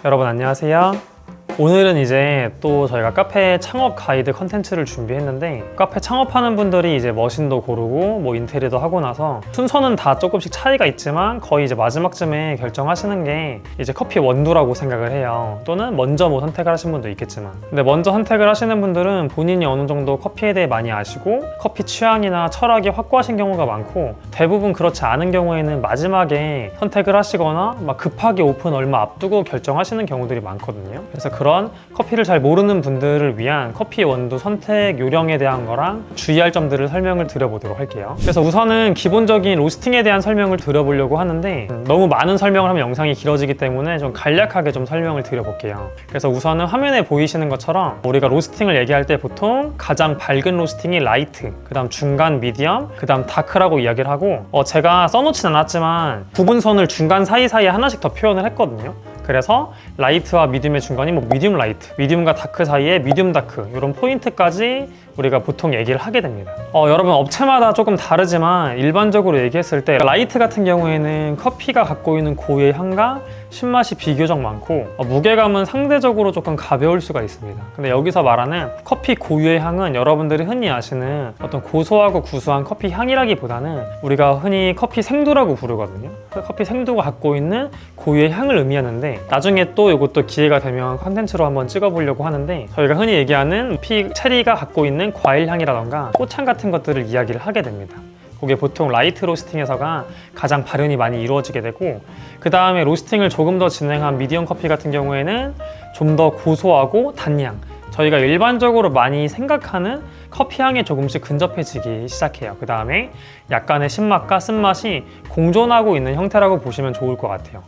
여러분 안녕하세요. 오늘은 이제 또 저희가 카페 창업 가이드 컨텐츠를 준비했는데, 카페 창업하는 분들이 이제 머신도 고르고 뭐 인테리어도 하고 나서 순서는 다 조금씩 차이가 있지만 거의 이제 마지막쯤에 결정하시는 게 이제 커피 원두라고 생각을 해요. 또는 먼저 뭐 선택을 하신 분도 있겠지만, 근데 먼저 선택을 하시는 분들은 본인이 어느 정도 커피에 대해 많이 아시고 커피 취향이나 철학이 확고하신 경우가 많고, 대부분 그렇지 않은 경우에는 마지막에 선택을 하시거나 막 급하게 오픈 얼마 앞두고 결정하시는 경우들이 많거든요. 그래서 그런 커피를 잘 모르는 분들을 위한 커피 원두 선택 요령에 대한 거랑 주의할 점들을 설명을 드려보도록 할게요. 그래서 우선은 기본적인 로스팅에 대한 설명을 드려보려고 하는데, 너무 많은 설명을 하면 영상이 길어지기 때문에 좀 간략하게 좀 설명을 드려볼게요. 그래서 우선은 화면에 보이시는 것처럼 우리가 로스팅을 얘기할 때 보통 가장 밝은 로스팅이 라이트, 그 다음 중간 미디엄, 그 다음 다크라고 이야기를 하고, 제가 써놓진 않았지만 구분선을 중간 사이사이에 하나씩 더 표현을 했거든요. 그래서 라이트와 미디움의 중간이 뭐 미디움 라이트, 미디움과 다크 사이에 미디움 다크, 이런 포인트까지 우리가 보통 얘기를 하게 됩니다. 여러분 업체마다 조금 다르지만 일반적으로 얘기했을 때 라이트 같은 경우에는 커피가 갖고 있는 고유의 향과 신맛이 비교적 많고 무게감은 상대적으로 조금 가벼울 수가 있습니다. 근데 여기서 말하는 커피 고유의 향은 여러분들이 흔히 아시는 어떤 고소하고 구수한 커피 향이라기보다는 우리가 흔히 커피 생두라고 부르거든요. 커피 생두가 갖고 있는 고유의 향을 의미하는데, 나중에 또 이것도 기회가 되면 컨텐츠로 한번 찍어보려고 하는데, 저희가 흔히 얘기하는 체리가 갖고 있는 과일 향이라던가 꽃향 같은 것들을 이야기를 하게 됩니다. 그게 보통 라이트 로스팅에서가 가장 발현이 많이 이루어지게 되고, 그 다음에 로스팅을 조금 더 진행한 미디엄 커피 같은 경우에는 좀 더 고소하고 단향, 저희가 일반적으로 많이 생각하는 커피 향에 조금씩 근접해지기 시작해요. 그 다음에 약간의 신맛과 쓴맛이 공존하고 있는 형태라고 보시면 좋을 것 같아요.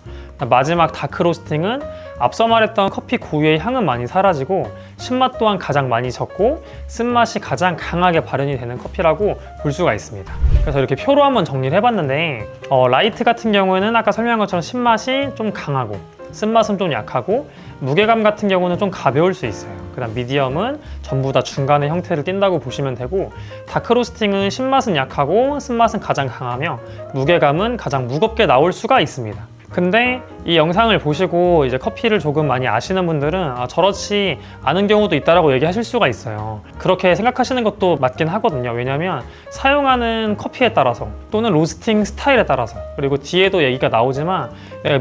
마지막 다크 로스팅은 앞서 말했던 커피 고유의 향은 많이 사라지고 신맛 또한 가장 많이 적고 쓴맛이 가장 강하게 발현이 되는 커피라고 볼 수가 있습니다. 그래서 이렇게 표로 한번 정리를 해봤는데, 라이트 같은 경우에는 아까 설명한 것처럼 신맛이 좀 강하고 쓴맛은 좀 약하고 무게감 같은 경우는 좀 가벼울 수 있어요. 그 다음 미디엄은 전부 다 중간의 형태를 띈다고 보시면 되고, 다크 로스팅은 신맛은 약하고 쓴맛은 가장 강하며 무게감은 가장 무겁게 나올 수가 있습니다. 근데 이 영상을 보시고 이제 커피를 조금 많이 아시는 분들은 저렇지 않은 경우도 있다라고 얘기하실 수가 있어요. 그렇게 생각하시는 것도 맞긴 하거든요. 왜냐면 사용하는 커피에 따라서 또는 로스팅 스타일에 따라서, 그리고 뒤에도 얘기가 나오지만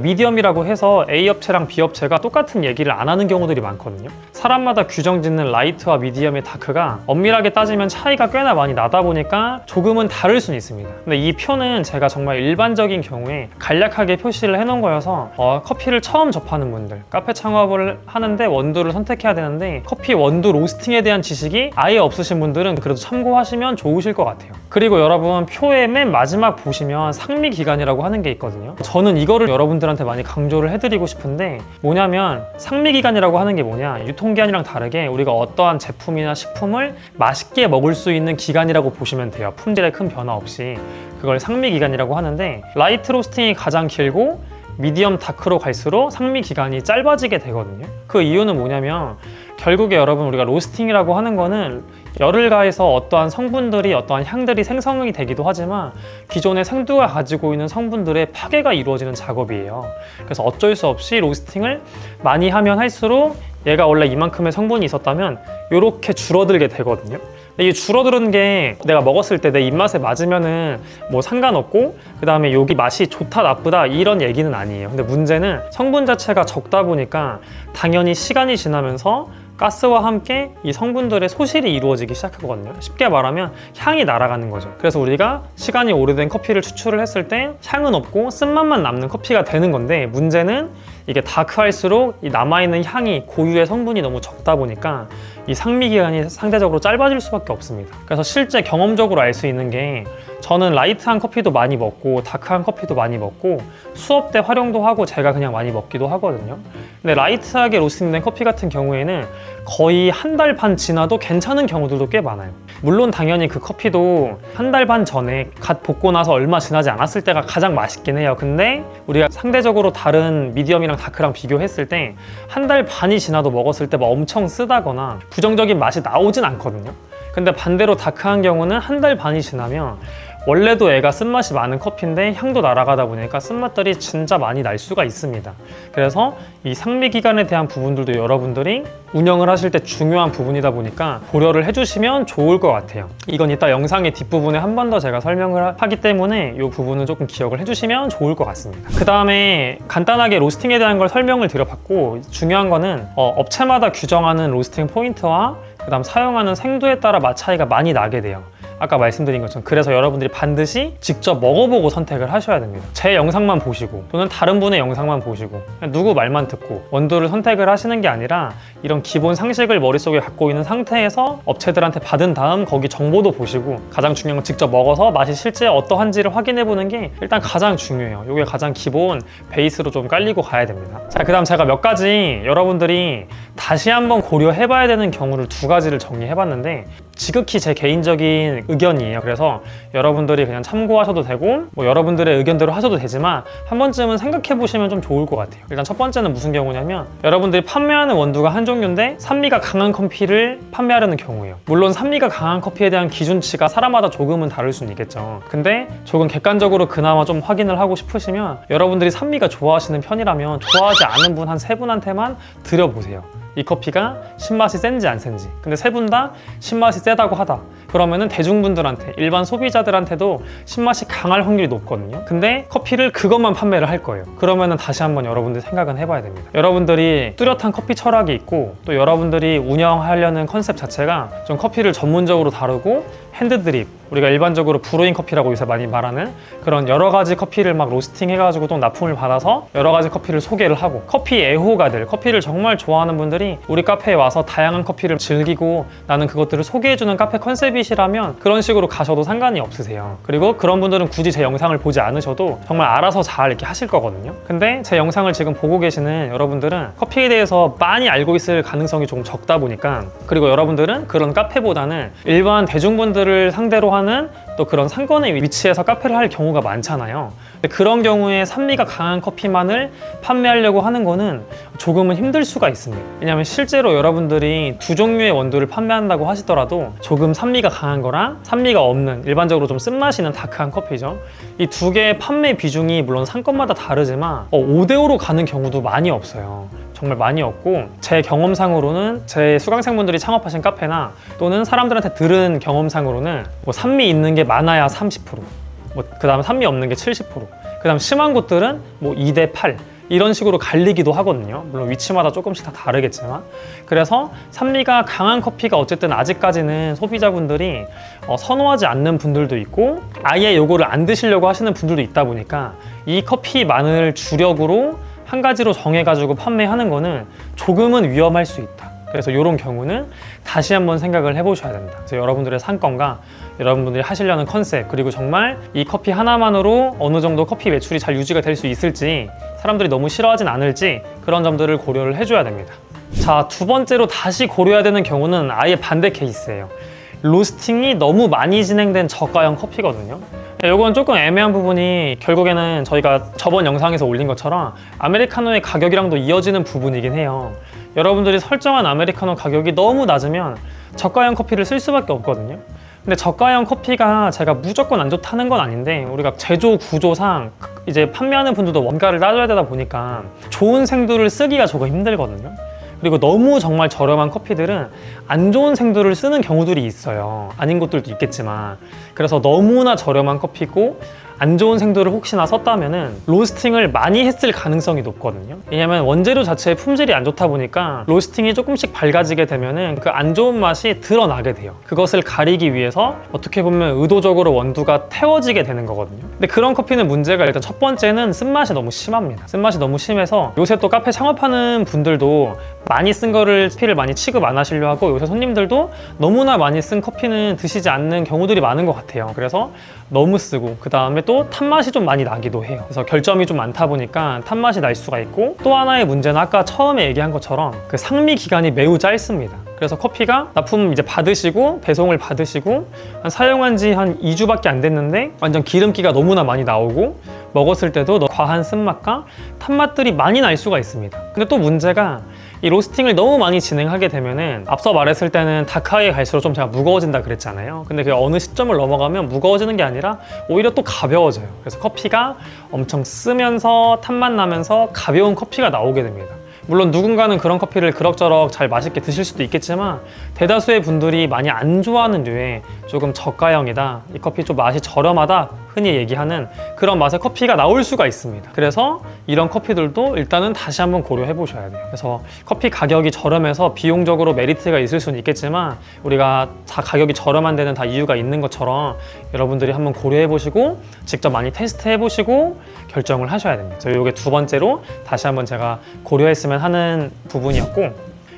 미디엄이라고 해서 A 업체랑 B 업체가 똑같은 얘기를 안 하는 경우들이 많거든요. 사람마다 규정 짓는 라이트와 미디엄의 다크가 엄밀하게 따지면 차이가 꽤나 많이 나다 보니까 조금은 다를 수는 있습니다. 근데 이 표는 제가 정말 일반적인 경우에 간략하게 표시를 해놓은 거여서 커피를 처음 접하는 분들, 카페 창업을 하는데 원두를 선택해야 되는데 커피 원두 로스팅에 대한 지식이 아예 없으신 분들은 그래도 참고하시면 좋으실 것 같아요. 그리고 여러분 표의 맨 마지막 보시면 상미 기간이라고 하는 게 있거든요. 저는 이거를 여러분들한테 많이 강조를 해드리고 싶은데, 뭐냐면 상미 기간이라고 하는 게 뭐냐, 유통기한이랑 다르게 우리가 어떠한 제품이나 식품을 맛있게 먹을 수 있는 기간이라고 보시면 돼요. 품질에 큰 변화 없이. 그걸 상미 기간이라고 하는데, 라이트 로스팅이 가장 길고 미디엄 다크로 갈수록 상미 기간이 짧아지게 되거든요. 그 이유는 뭐냐면, 결국에 여러분 우리가 로스팅이라고 하는 거는 열을 가해서 어떠한 성분들이, 어떠한 향들이 생성이 되기도 하지만 기존의 생두가 가지고 있는 성분들의 파괴가 이루어지는 작업이에요. 그래서 어쩔 수 없이 로스팅을 많이 하면 할수록 얘가 원래 이만큼의 성분이 있었다면 이렇게 줄어들게 되거든요. 근데 이 줄어드는 게 내가 먹었을 때 내 입맛에 맞으면은 뭐 상관없고, 그 다음에 여기 맛이 좋다 나쁘다 이런 얘기는 아니에요. 근데 문제는 성분 자체가 적다 보니까 당연히 시간이 지나면서 가스와 함께 이 성분들의 소실이 이루어지기 시작하거든요. 쉽게 말하면 향이 날아가는 거죠. 그래서 우리가 시간이 오래된 커피를 추출을 했을 때 향은 없고 쓴맛만 남는 커피가 되는 건데, 문제는 이게 다크할수록 이 남아있는 향이, 고유의 성분이 너무 적다 보니까 이 상미 기간이 상대적으로 짧아질 수밖에 없습니다. 그래서 실제 경험적으로 알 수 있는 게, 저는 라이트한 커피도 많이 먹고 다크한 커피도 많이 먹고 수업 때 활용도 하고 제가 그냥 많이 먹기도 하거든요. 근데 라이트하게 로스팅된 커피 같은 경우에는 거의 한 달 반 지나도 괜찮은 경우들도 꽤 많아요. 물론 당연히 그 커피도 한 달 반 전에 갓 볶고 나서 얼마 지나지 않았을 때가 가장 맛있긴 해요. 근데 우리가 상대적으로 다른 미디엄이랑 다크랑 비교했을 때 한 달 반이 지나도 먹었을 때 막 엄청 쓰다거나 부정적인 맛이 나오진 않거든요. 근데 반대로 다크한 경우는 한 달 반이 지나면 원래도 애가 쓴맛이 많은 커피인데 향도 날아가다 보니까 쓴맛들이 진짜 많이 날 수가 있습니다. 그래서 이 상미 기간에 대한 부분들도 여러분들이 운영을 하실 때 중요한 부분이다 보니까 고려를 해주시면 좋을 것 같아요. 이건 이따 영상의 뒷부분에 한 번 더 제가 설명을 하기 때문에 이 부분은 조금 기억을 해주시면 좋을 것 같습니다. 그 다음에 간단하게 로스팅에 대한 걸 설명을 드려봤고, 중요한 거는 업체마다 규정하는 로스팅 포인트와 그 다음 사용하는 생도에 따라 맛 차이가 많이 나게 돼요. 아까 말씀드린 것처럼. 그래서 여러분들이 반드시 직접 먹어보고 선택을 하셔야 됩니다. 제 영상만 보시고 또는 다른 분의 영상만 보시고 그냥 누구 말만 듣고 원두를 선택을 하시는 게 아니라 이런 기본 상식을 머릿속에 갖고 있는 상태에서 업체들한테 받은 다음 거기 정보도 보시고, 가장 중요한 건 직접 먹어서 맛이 실제 어떠한지를 확인해 보는 게 일단 가장 중요해요. 이게 가장 기본 베이스로 좀 깔리고 가야 됩니다. 자, 그 다음 제가 몇 가지 여러분들이 다시 한번 고려해 봐야 되는 경우를 두 가지를 정리해 봤는데, 지극히 제 개인적인 의견이에요. 그래서 여러분들이 그냥 참고하셔도 되고 뭐 여러분들의 의견대로 하셔도 되지만 한 번쯤은 생각해 보시면 좀 좋을 것 같아요. 일단 첫 번째는 무슨 경우냐면, 여러분들이 판매하는 원두가 한 종류인데 산미가 강한 커피를 판매하려는 경우예요. 물론 산미가 강한 커피에 대한 기준치가 사람마다 조금은 다를 수는 있겠죠. 근데 조금 객관적으로 그나마 좀 확인을 하고 싶으시면, 여러분들이 산미가 좋아하시는 편이라면 좋아하지 않은 분 한 3분한테만 드려보세요. 이 커피가 신맛이 센지 안 센지. 근데 세 분 다 신맛이 세다고 하다. 그러면은 대중분들한테, 일반 소비자들한테도 신맛이 강할 확률이 높거든요. 근데 커피를 그것만 판매를 할 거예요. 그러면은 다시 한번 여러분들 생각은 해봐야 됩니다. 여러분들이 뚜렷한 커피 철학이 있고, 또 여러분들이 운영하려는 컨셉 자체가 좀 커피를 전문적으로 다루고 핸드드립, 우리가 일반적으로 브루잉 커피라고 요새 많이 말하는 그런 여러 가지 커피를 막 로스팅 해가지고 또 납품을 받아서 여러 가지 커피를 소개를 하고, 커피 애호가들, 커피를 정말 좋아하는 분들이 우리 카페에 와서 다양한 커피를 즐기고 나는 그것들을 소개해주는 카페 컨셉이시라면 그런 식으로 가셔도 상관이 없으세요. 그리고 그런 분들은 굳이 제 영상을 보지 않으셔도 정말 알아서 잘 이렇게 하실 거거든요. 근데 제 영상을 지금 보고 계시는 여러분들은 커피에 대해서 많이 알고 있을 가능성이 조금 적다 보니까, 그리고 여러분들은 그런 카페보다는 일반 대중분들을 상대로 하는 또 그런 상권의 위치에서 카페를 할 경우가 많잖아요. 근데 그런 경우에 산미가 강한 커피만을 판매하려고 하는 거는 조금은 힘들 수가 있습니다. 왜냐하면 실제로 여러분들이 두 종류의 원두를 판매한다고 하시더라도 조금 산미가 강한 거랑 산미가 없는, 일반적으로 좀 쓴맛이 있는 다크한 커피죠. 이 두 개의 판매 비중이 물론 상권마다 다르지만 5대5로 가는 경우도 많이 없어요. 정말 많이 없고, 제 경험상으로는 제 수강생분들이 창업하신 카페나 또는 사람들한테 들은 경험상으로는 뭐 산미 있는 게 많아야 30%, 그 다음 산미 없는 게 70%, 그 다음 심한 곳들은 뭐 2대8 이런 식으로 갈리기도 하거든요. 물론 위치마다 조금씩 다 다르겠지만. 그래서 산미가 강한 커피가 어쨌든 아직까지는 소비자분들이 선호하지 않는 분들도 있고, 아예 요거를 안 드시려고 하시는 분들도 있다 보니까 이 커피만을 주력으로 한 가지로 정해가지고 판매하는 거는 조금은 위험할 수 있다. 그래서 이런 경우는 다시 한번 생각을 해보셔야 됩니다. 그래서 여러분들의 상권과 여러분들이 하시려는 컨셉, 그리고 정말 이 커피 하나만으로 어느 정도 커피 매출이 잘 유지가 될 수 있을지, 사람들이 너무 싫어하진 않을지, 그런 점들을 고려를 해줘야 됩니다. 자, 두 번째로 다시 고려해야 되는 경우는 아예 반대 케이스예요. 로스팅이 너무 많이 진행된 저가형 커피거든요. 이건 조금 애매한 부분이, 결국에는 저희가 저번 영상에서 올린 것처럼 아메리카노의 가격이랑도 이어지는 부분이긴 해요. 여러분들이 설정한 아메리카노 가격이 너무 낮으면 저가형 커피를 쓸 수밖에 없거든요. 근데 저가형 커피가 제가 무조건 안 좋다는 건 아닌데, 우리가 제조 구조상 이제 판매하는 분들도 원가를 따져야 되다 보니까 좋은 생두를 쓰기가 조금 힘들거든요. 그리고 너무 정말 저렴한 커피들은 안 좋은 생두를 쓰는 경우들이 있어요. 아닌 것들도 있겠지만. 그래서 너무나 저렴한 커피고 안 좋은 생두를 혹시나 썼다면은 로스팅을 많이 했을 가능성이 높거든요. 왜냐면 원재료 자체의 품질이 안 좋다 보니까 로스팅이 조금씩 밝아지게 되면은 그 안 좋은 맛이 드러나게 돼요. 그것을 가리기 위해서 어떻게 보면 의도적으로 원두가 태워지게 되는 거거든요. 근데 그런 커피는 문제가, 일단 첫 번째는 쓴맛이 너무 심합니다. 쓴맛이 너무 심해서 요새 또 카페 창업하는 분들도 많이 쓴 거를 커피를 많이 취급 안 하시려 하고, 요새 손님들도 너무나 많이 쓴 커피는 드시지 않는 경우들이 많은 것 같아요. 그래서 너무 쓰고, 그 다음에 또 탄맛이 좀 많이 나기도 해요. 그래서 결점이 좀 많다 보니까 탄맛이 날 수가 있고, 또 하나의 문제는 아까 처음에 얘기한 것처럼 그 상미 기간이 매우 짧습니다. 그래서 커피가 납품 이제 받으시고 배송을 받으시고 사용한 지 한 2주밖에 안 됐는데 완전 기름기가 너무나 많이 나오고, 먹었을 때도 과한 쓴맛과 탄맛들이 많이 날 수가 있습니다. 근데 또 문제가, 이 로스팅을 너무 많이 진행하게 되면은 앞서 말했을 때는 다크하게 갈수록 좀 제가 무거워진다 그랬잖아요. 근데 그 어느 시점을 넘어가면 무거워지는 게 아니라 오히려 또 가벼워져요. 그래서 커피가 엄청 쓰면서 탄맛 나면서 가벼운 커피가 나오게 됩니다. 물론 누군가는 그런 커피를 그럭저럭 잘 맛있게 드실 수도 있겠지만 대다수의 분들이 많이 안 좋아하는 류의 조금 저가형이다, 이 커피 좀 맛이 저렴하다 흔히 얘기하는 그런 맛의 커피가 나올 수가 있습니다. 그래서 이런 커피들도 일단은 다시 한번 고려해 보셔야 돼요. 그래서 커피 가격이 저렴해서 비용적으로 메리트가 있을 수는 있겠지만 우리가 다 가격이 저렴한 데는 다 이유가 있는 것처럼 여러분들이 한번 고려해 보시고 직접 많이 테스트해 보시고 결정을 하셔야 됩니다. 그래서 이게 두 번째로 다시 한번 제가 고려했으면 하는 부분이었고,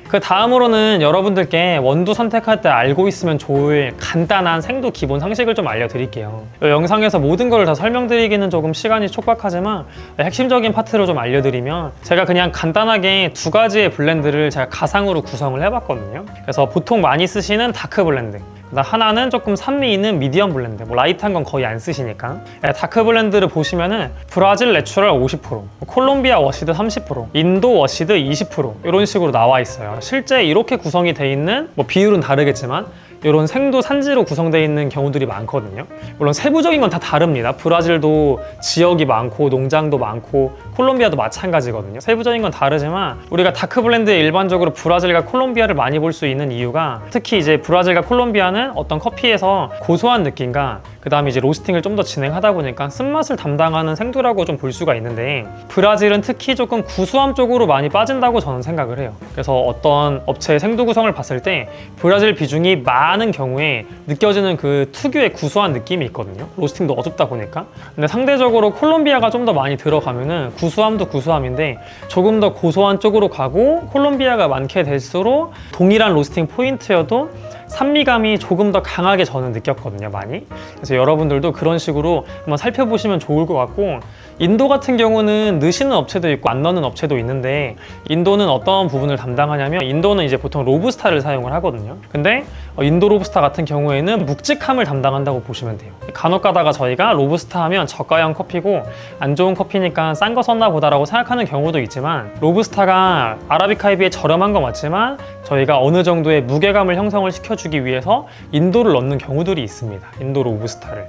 그 다음으로는 여러분들께 원두 선택할 때 알고 있으면 좋을 간단한 생두 기본 상식을 좀 알려드릴게요. 이 영상에서 모든 걸 다 설명드리기는 조금 시간이 촉박하지만 핵심적인 파트를 좀 알려드리면, 제가 그냥 간단하게 두 가지의 블렌드를 제가 가상으로 구성을 해봤거든요. 그래서 보통 많이 쓰시는 다크 블렌드, 하나는 조금 산미 있는 미디엄 블렌드, 뭐 라이트한 건 거의 안 쓰시니까. 다크 블렌드를 보시면은 브라질 내추럴 50%, 콜롬비아 워시드 30%, 인도 워시드 20% 이런 식으로 나와 있어요. 실제 이렇게 구성이 돼 있는, 뭐 비율은 다르겠지만 이런 생두 산지로 구성되어 있는 경우들이 많거든요. 물론 세부적인 건 다 다릅니다. 브라질도 지역이 많고 농장도 많고 콜롬비아도 마찬가지거든요. 세부적인 건 다르지만 우리가 다크 블렌드에 일반적으로 브라질과 콜롬비아를 많이 볼 수 있는 이유가, 특히 이제 브라질과 콜롬비아는 어떤 커피에서 고소한 느낌과 그 다음에 이제 로스팅을 좀 더 진행하다 보니까 쓴맛을 담당하는 생두라고 좀 볼 수가 있는데, 브라질은 특히 조금 구수함 쪽으로 많이 빠진다고 저는 생각을 해요. 그래서 어떤 업체의 생두 구성을 봤을 때 브라질 비중이 많은 경우에 느껴지는 그 특유의 구수한 느낌이 있거든요. 로스팅도 어둡다 보니까. 근데 상대적으로 콜롬비아가 좀 더 많이 들어가면은 구수함도 구수함인데 조금 더 고소한 쪽으로 가고, 콜롬비아가 많게 될수록 동일한 로스팅 포인트여도 산미감이 조금 더 강하게 저는 느꼈거든요, 많이. 그래서 여러분들도 그런 식으로 한번 살펴보시면 좋을 것 같고, 인도 같은 경우는 넣으시는 업체도 있고 안 넣는 업체도 있는데, 인도는 어떤 부분을 담당하냐면, 인도는 이제 보통 로부스타를 사용을 하거든요. 근데 인도 로부스타 같은 경우에는 묵직함을 담당한다고 보시면 돼요. 간혹 가다가 저희가 로부스타 하면 저가형 커피고 안 좋은 커피니까 싼 거 썼나 보다라고 생각하는 경우도 있지만, 로부스타가 아라비카에 비해 저렴한 건 맞지만 저희가 어느 정도의 무게감을 형성을 시켜주기 위해서 인도를 넣는 경우들이 있습니다. 인도 로부스타를.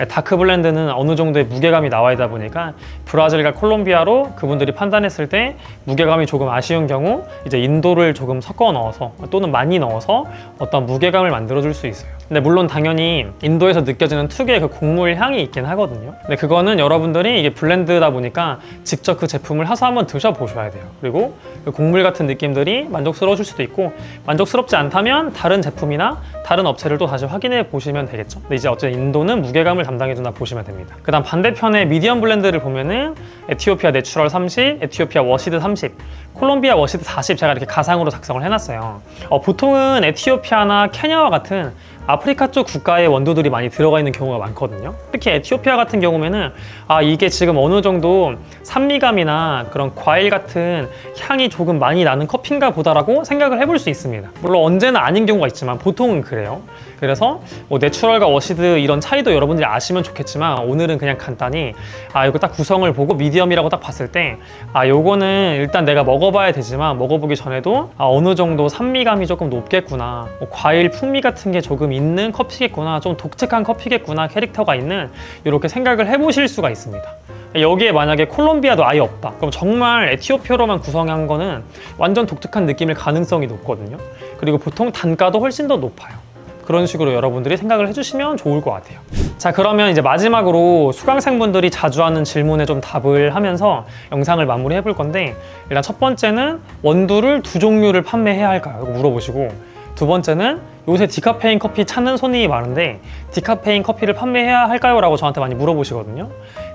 다크 블렌드는 어느 정도의 무게감이 나와야 하다 보니까 브라질과 콜롬비아로 그분들이 판단했을 때 무게감이 조금 아쉬운 경우 이제 인도를 조금 섞어 넣어서 또는 많이 넣어서 어떤 무게감을 만들어 줄 수 있어요. 근데 물론 당연히 인도에서 느껴지는 특유의 그 곡물 향이 있긴 하거든요. 근데 그거는 여러분들이 이게 블렌드다 보니까 직접 그 제품을 사서 한번 드셔보셔야 돼요. 그리고 그 곡물 같은 느낌들이 만족스러워질 수도 있고, 만족스럽지 않다면 다른 제품이나 다른 업체를 또 다시 확인해 보시면 되겠죠. 근데 이제 어쨌든 인도는 무게감을 담당해준다 보시면 됩니다. 그 다음 반대편에 미디엄 블렌드를 보면은 에티오피아 내추럴 30, 에티오피아 워시드 30, 콜롬비아 워시드 40, 제가 이렇게 가상으로 작성을 해놨어요. 보통은 에티오피아나 케냐와 같은 아프리카 쪽 국가의 원두들이 많이 들어가 있는 경우가 많거든요. 특히 에티오피아 같은 경우에는 이게 지금 어느 정도 산미감이나 그런 과일 같은 향이 조금 많이 나는 커피인가 보다라고 생각을 해볼 수 있습니다. 물론 언제나 아닌 경우가 있지만 보통은 그래요. 그래서 뭐 내추럴과 워시드 이런 차이도 여러분들이 아시면 좋겠지만, 오늘은 그냥 간단히 이거 딱 구성을 보고 미디엄이라고 딱 봤을 때 요거는 일단 내가 먹어봐야 되지만 먹어보기 전에도 어느 정도 산미감이 조금 높겠구나, 뭐 과일 풍미 같은 게 조금 있는 커피겠구나, 좀 독특한 커피겠구나, 캐릭터가 있는, 이렇게 생각을 해보실 수가 있습니다. 여기에 만약에 콜롬비아도 아예 없다, 그럼 정말 에티오피아로만 구성한 거는 완전 독특한 느낌일 가능성이 높거든요. 그리고 보통 단가도 훨씬 더 높아요. 그런 식으로 여러분들이 생각을 해주시면 좋을 것 같아요. 자, 그러면 이제 마지막으로 수강생분들이 자주 하는 질문에 좀 답을 하면서 영상을 마무리해 볼 건데, 일단 첫 번째는 원두를 두 종류를 판매해야 할까요? 이거 물어보시고, 두 번째는 요새 디카페인 커피 찾는 손님이 많은데 디카페인 커피를 판매해야 할까요? 라고 저한테 많이 물어보시거든요.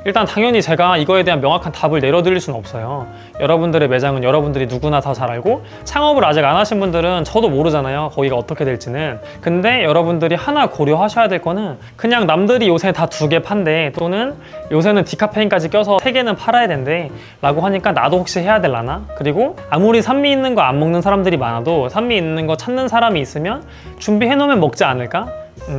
일단 당연히 제가 이거에 대한 명확한 답을 내려드릴 수는 없어요. 여러분들의 매장은 여러분들이 누구나 다 잘 알고, 창업을 아직 안 하신 분들은 저도 모르잖아요, 거기가 어떻게 될지는. 근데 여러분들이 하나 고려하셔야 될 거는, 그냥 남들이 요새 다 2개 판대, 또는 요새는 디카페인까지 껴서 3개는 팔아야 된대 라고 하니까 나도 혹시 해야 될라나? 그리고 아무리 산미 있는 거 안 먹는 사람들이 많아도 산미 있는 거 찾는 사람이 있으면 준비해 놓으면 먹지 않을까?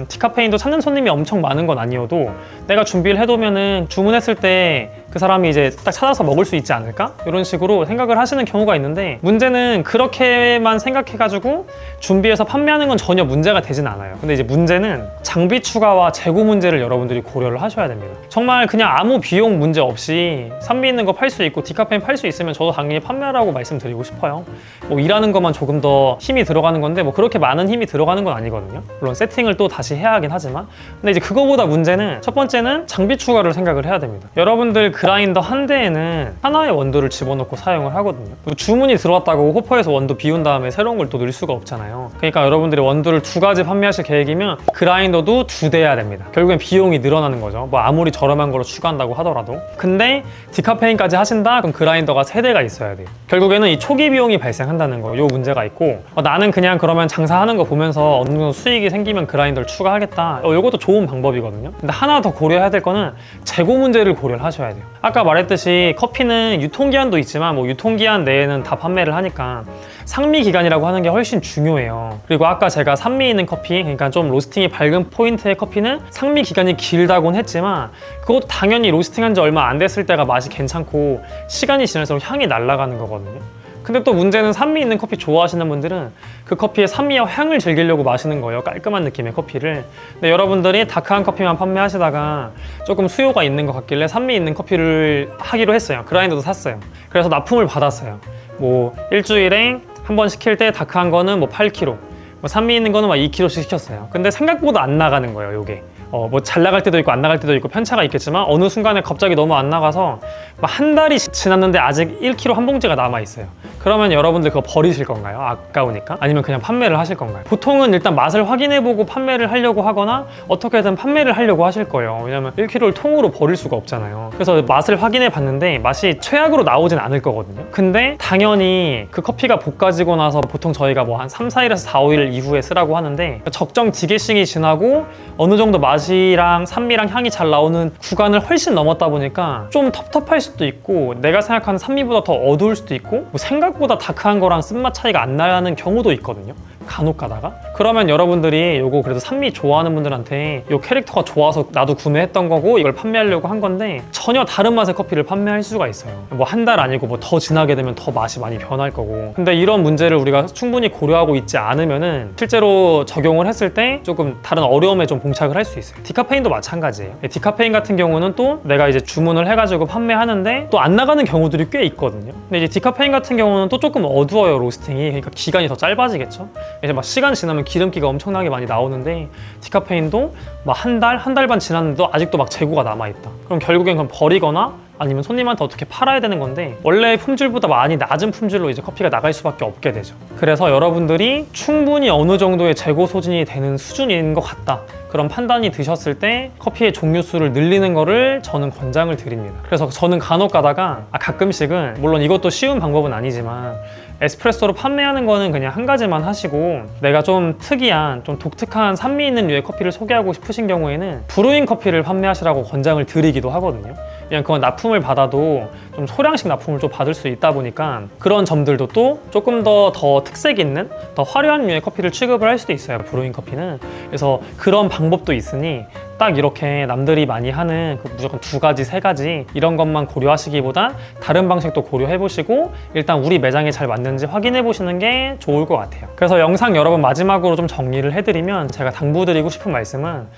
디카페인도 찾는 손님이 엄청 많은 건 아니어도 내가 준비를 해두면은 주문했을 때 그 사람이 이제 딱 찾아서 먹을 수 있지 않을까? 이런 식으로 생각을 하시는 경우가 있는데, 문제는 그렇게만 생각해가지고 준비해서 판매하는 건 전혀 문제가 되진 않아요. 근데 이제 문제는 장비 추가와 재고 문제를 여러분들이 고려를 하셔야 됩니다. 정말 그냥 아무 비용 문제 없이 산미 있는 거 팔 수 있고 디카페인 팔 수 있으면 저도 당연히 판매하라고 말씀드리고 싶어요. 뭐 일하는 것만 조금 더 힘이 들어가는 건데 뭐 그렇게 많은 힘이 들어가는 건 아니거든요. 물론 세팅을 또 다시 해야 하긴 하지만, 근데 이제 그거보다 문제는 첫 번째는 장비 추가를 생각을 해야 됩니다. 여러분들 그라인더 한 대에는 하나의 원두를 집어넣고 사용을 하거든요. 주문이 들어왔다고 호퍼에서 원두 비운 다음에 새로운 걸 또 넣을 수가 없잖아요. 그러니까 여러분들이 원두를 2가지 판매하실 계획이면 그라인더도 2대 해야 됩니다. 결국엔 비용이 늘어나는 거죠. 뭐 아무리 저렴한 걸로 추가한다고 하더라도. 근데 디카페인까지 하신다? 그럼 그라인더가 3대가 있어야 돼요. 결국에는 이 초기 비용이 발생한다는 거, 요 문제가 있고, 나는 그냥 그러면 장사하는 거 보면서 어느 정도 수익이 생기면 그라인더를 추가하겠다. 요것도 좋은 방법이거든요. 근데 하나 더 고려해야 될 거는 재고 문제를 고려를 하셔야 돼요. 아까 말했듯이 커피는 유통기한도 있지만 뭐 유통기한 내에는 다 판매를 하니까 상미 기간이라고 하는 게 훨씬 중요해요. 그리고 아까 제가 산미 있는 커피, 그러니까 좀 로스팅이 밝은 포인트의 커피는 상미 기간이 길다고는 했지만, 그것도 당연히 로스팅한 지 얼마 안 됐을 때가 맛이 괜찮고 시간이 지날수록 향이 날아가는 거거든요. 근데 또 문제는 산미 있는 커피 좋아하시는 분들은 그 커피의 산미와 향을 즐기려고 마시는 거예요. 깔끔한 느낌의 커피를. 근데 여러분들이 다크한 커피만 판매하시다가 조금 수요가 있는 것 같길래 산미 있는 커피를 하기로 했어요. 그라인더도 샀어요. 그래서 납품을 받았어요. 뭐 일주일에 한 번 시킬 때 다크한 거는 뭐 8kg, 뭐 산미 있는 거는 막 2kg씩 시켰어요. 근데 생각보다 안 나가는 거예요, 요게. 뭐 잘 나갈 때도 있고 안 나갈 때도 있고 편차가 있겠지만 어느 순간에 갑자기 너무 안 나가서 막 한 달이 지났는데 아직 1kg 한 봉지가 남아 있어요. 그러면 여러분들 그거 버리실 건가요? 아까우니까? 아니면 그냥 판매를 하실 건가요? 보통은 일단 맛을 확인해보고 판매를 하려고 하거나 어떻게든 판매를 하려고 하실 거예요. 왜냐면 1kg를 통으로 버릴 수가 없잖아요. 그래서 맛을 확인해 봤는데 맛이 최악으로 나오진 않을 거거든요. 근데 당연히 그 커피가 볶아지고 나서 보통 저희가 뭐 한 3, 4일에서 4, 5일 이후에 쓰라고 하는데, 적정 디게싱이 지나고 어느 정도 맛이랑 산미랑 향이 잘 나오는 구간을 훨씬 넘었다 보니까 좀 텁텁할 수도 있고, 내가 생각하는 산미보다 더 어두울 수도 있고, 뭐 생각보다 다크한 거랑 쓴맛 차이가 안 나는 경우도 있거든요. 간혹 가다가. 그러면 여러분들이 요거 그래도 산미 좋아하는 분들한테 요 캐릭터가 좋아서 나도 구매했던 거고 이걸 판매하려고 한 건데, 전혀 다른 맛의 커피를 판매할 수가 있어요. 뭐 한 달 아니고 뭐 더 지나게 되면 더 맛이 많이 변할 거고. 근데 이런 문제를 우리가 충분히 고려하고 있지 않으면은 실제로 적용을 했을 때 조금 다른 어려움에 좀 봉착을 할 수 있어요. 디카페인도 마찬가지예요. 디카페인 같은 경우는 또 내가 이제 주문을 해가지고 판매하는데 또 안 나가는 경우들이 꽤 있거든요. 근데 이제 디카페인 같은 경우는 또 조금 어두워요, 로스팅이. 그러니까 기간이 더 짧아지겠죠. 이제 막 시간 지나면 기름기가 엄청나게 많이 나오는데, 디카페인도 막 한 달 반 지났는데도 아직도 막 재고가 남아있다. 그럼 결국엔 그럼 버리거나 아니면 손님한테 어떻게 팔아야 되는 건데, 원래 품질보다 많이 낮은 품질로 이제 커피가 나갈 수밖에 없게 되죠. 그래서 여러분들이 충분히 어느 정도의 재고 소진이 되는 수준인 것 같다, 그런 판단이 드셨을 때 커피의 종류 수를 늘리는 거를 저는 권장을 드립니다. 그래서 저는 간혹 가다가 가끔씩은, 물론 이것도 쉬운 방법은 아니지만, 에스프레소로 판매하는 거는 그냥 한 가지만 하시고 내가 좀 특이한, 좀 독특한 산미 있는 류의 커피를 소개하고 싶으신 경우에는 브루잉 커피를 판매하시라고 권장을 드리기도 하거든요. 그냥 그건 납품을 받아도 좀 소량씩 납품을 좀 받을 수 있다 보니까 그런 점들도 또 조금 더 특색 있는, 더 화려한 류의 커피를 취급을 할 수도 있어요, 브루잉 커피는. 그래서 그런 방법도 있으니 딱 이렇게 남들이 많이 하는 무조건 2가지, 3가지 이런 것만 고려하시기보다 다른 방식도 고려해보시고 일단 우리 매장에 잘 맞는지 확인해보시는 게 좋을 것 같아요. 그래서 영상 여러분 마지막으로 좀 정리를 해드리면, 제가 당부드리고 싶은 말씀은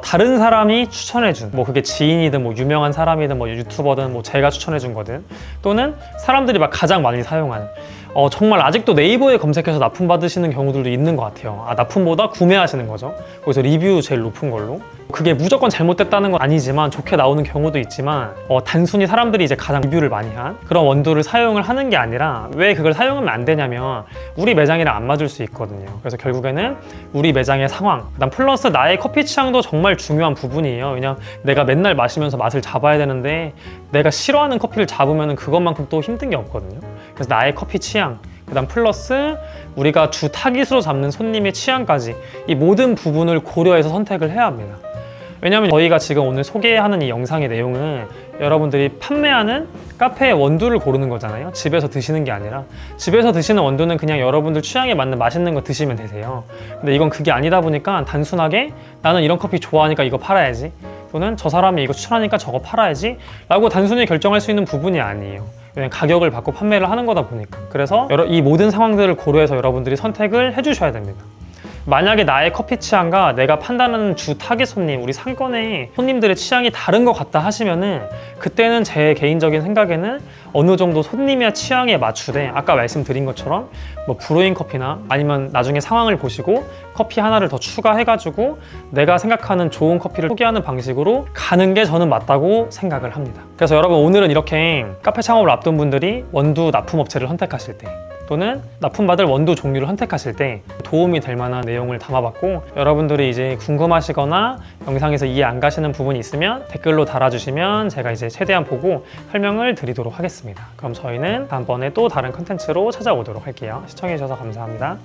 다른 사람이 추천해준, 뭐 그게 지인이든 뭐 유명한 사람이든 뭐 유튜버든 뭐 제가 추천해준 거든, 또는 사람들이 막 가장 많이 사용하는, 정말 아직도 네이버에 검색해서 납품 받으시는 경우들도 있는 것 같아요. 납품보다 구매하시는 거죠. 거기서 리뷰 제일 높은 걸로. 그게 무조건 잘못됐다는 건 아니지만, 좋게 나오는 경우도 있지만, 단순히 사람들이 이제 가장 리뷰를 많이 한 그런 원두를 사용을 하는 게 아니라, 왜 그걸 사용하면 안 되냐면 우리 매장이랑 안 맞을 수 있거든요. 그래서 결국에는 우리 매장의 상황, 그다음 플러스 나의 커피 취향도 정말 중요한 부분이에요. 왜냐면 내가 맨날 마시면서 맛을 잡아야 되는데, 내가 싫어하는 커피를 잡으면 그것만큼 또 힘든 게 없거든요. 그래서 나의 커피 취향, 그다음 플러스 우리가 주 타깃으로 잡는 손님의 취향까지, 이 모든 부분을 고려해서 선택을 해야 합니다. 왜냐하면 저희가 지금 오늘 소개하는 이 영상의 내용은 여러분들이 판매하는 카페의 원두를 고르는 거잖아요. 집에서 드시는 게 아니라. 집에서 드시는 원두는 그냥 여러분들 취향에 맞는 맛있는 거 드시면 되세요. 근데 이건 그게 아니다 보니까 단순하게 나는 이런 커피 좋아하니까 이거 팔아야지, 또는 저 사람이 이거 추천하니까 저거 팔아야지 라고 단순히 결정할 수 있는 부분이 아니에요. 왜냐면 가격을 받고 판매를 하는 거다 보니까. 그래서 이 모든 상황들을 고려해서 여러분들이 선택을 해주셔야 됩니다. 만약에 나의 커피 취향과 내가 판단하는 주 타겟 손님, 우리 상권의 손님들의 취향이 다른 것 같다 하시면은, 그때는 제 개인적인 생각에는 어느 정도 손님의 취향에 맞추되, 아까 말씀드린 것처럼 뭐 브루잉 커피나 아니면 나중에 상황을 보시고 커피 하나를 더 추가해가지고 내가 생각하는 좋은 커피를 소개하는 방식으로 가는 게 저는 맞다고 생각을 합니다. 그래서 여러분, 오늘은 이렇게 카페 창업을 앞둔 분들이 원두 납품업체를 선택하실 때, 또는 납품받을 원두 종류를 선택하실 때 도움이 될 만한 내용을 담아봤고, 여러분들이 이제 궁금하시거나 영상에서 이해 안 가시는 부분이 있으면 댓글로 달아주시면 제가 이제 최대한 보고 설명을 드리도록 하겠습니다. 그럼 저희는 다음번에 또 다른 컨텐츠로 찾아오도록 할게요. 시청해주셔서 감사합니다.